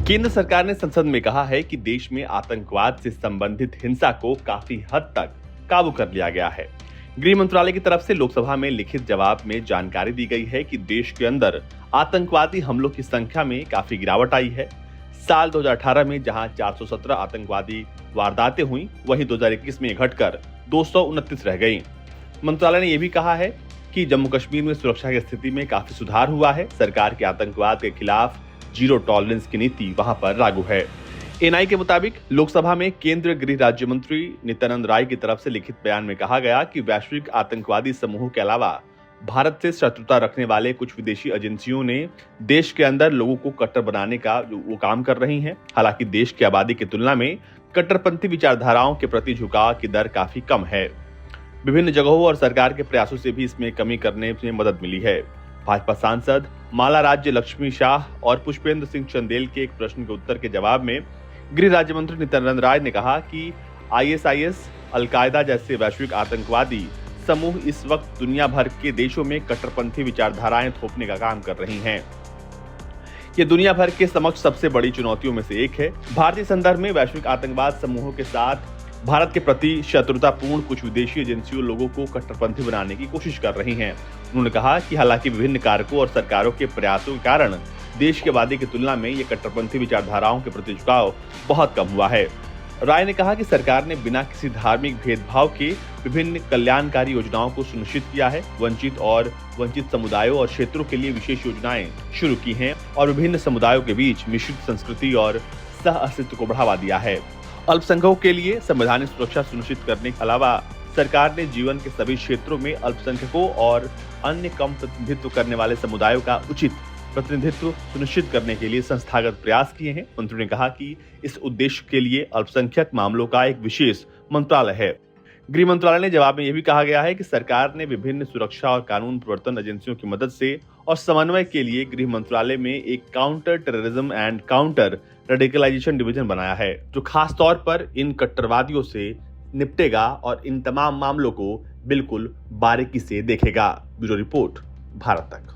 केंद्र सरकार ने संसद में कहा है कि देश में आतंकवाद से संबंधित हिंसा को काफी हद तक काबू कर लिया गया है। गृह मंत्रालय की तरफ से लोकसभा में लिखित जवाब में जानकारी दी गई है कि देश के अंदर आतंकवादी हमलों की संख्या में काफी गिरावट आई है। साल 2018 में जहां 417 आतंकवादी वारदातें हुई, वहीं 2021 में घटकर 229 रह गई। मंत्रालय ने यह भी कहा है कि जम्मू कश्मीर में सुरक्षा की स्थिति में काफी सुधार हुआ है। सरकार के आतंकवाद के खिलाफ जीरो टॉलरेंस की नीति वहां पर लागू है। एनआई के मुताबिक लोकसभा में केंद्रीय गृह राज्य मंत्री नित्यानंद राय की तरफ से लिखित बयान में कहा गया कि वैश्विक आतंकवादी समूहों के अलावा भारत से शत्रुता रखने वाले कुछ विदेशी एजेंसियों ने देश के अंदर लोगों को कट्टर बनाने का वो काम कर रही हैं। हालांकि देश की आबादी की तुलना में कट्टरपंथी विचारधाराओं के प्रति झुकाव की दर काफी कम है। विभिन्न जगहों और सरकार के प्रयासों से भी इसमें कमी करने में मदद मिली है। भाजपा सांसद माला राज्य लक्ष्मी शाह और पुष्पेंद्र सिंह चंदेल के एक प्रश्न के उत्तर के जवाब में गृह राज्य मंत्री नित्यानंद राय ने कहा कि आईएसआईएस, अलकायदा जैसे वैश्विक आतंकवादी समूह इस वक्त दुनिया भर के देशों में कट्टरपंथी विचारधाराएं थोपने का काम कर रही हैं। ये दुनिया भर के समक्ष सबसे बड़ी चुनौतियों में से एक है। भारतीय संदर्भ में वैश्विक आतंकवाद समूहों के साथ भारत के प्रति शत्रुतापूर्ण कुछ विदेशी एजेंसियों लोगों को कट्टरपंथी बनाने की कोशिश कर रही हैं। उन्होंने कहा कि हालांकि विभिन्न कारकों और सरकारों के प्रयासों के कारण देश की आबादी की तुलना में ये कट्टरपंथी विचारधाराओं के प्रति झुकाव बहुत कम हुआ है। राय ने कहा कि सरकार ने बिना किसी धार्मिक भेदभाव के विभिन्न कल्याणकारी योजनाओं को सुनिश्चित किया है। वंचित समुदायों और क्षेत्रों के लिए विशेष योजनाएं शुरू की हैं और विभिन्न समुदायों के बीच मिश्रित संस्कृति और सह अस्तित्व को बढ़ावा दिया है। अल्पसंख्यकों के लिए संवैधानिक सुरक्षा सुनिश्चित करने के अलावा सरकार ने जीवन के सभी क्षेत्रों में अल्पसंख्यकों और अन्य कम प्रतिनिधित्व करने वाले समुदायों का उचित प्रतिनिधित्व सुनिश्चित करने के लिए संस्थागत प्रयास किए हैं। मंत्री ने कहा कि इस उद्देश्य के लिए अल्पसंख्यक मामलों का एक विशेष मंत्रालय है। गृह मंत्रालय ने जवाब में यह भी कहा गया है कि सरकार ने विभिन्न सुरक्षा और कानून प्रवर्तन एजेंसियों की मदद से और समन्वय के लिए गृह मंत्रालय में एक counter terrorism and counter radicalisation division बनाया है, जो खास तौर पर इन कट्टरवादियों से निपटेगा और इन तमाम मामलों को बिल्कुल बारीकी से देखेगा। ब्यूरो रिपोर्ट, भारत तक।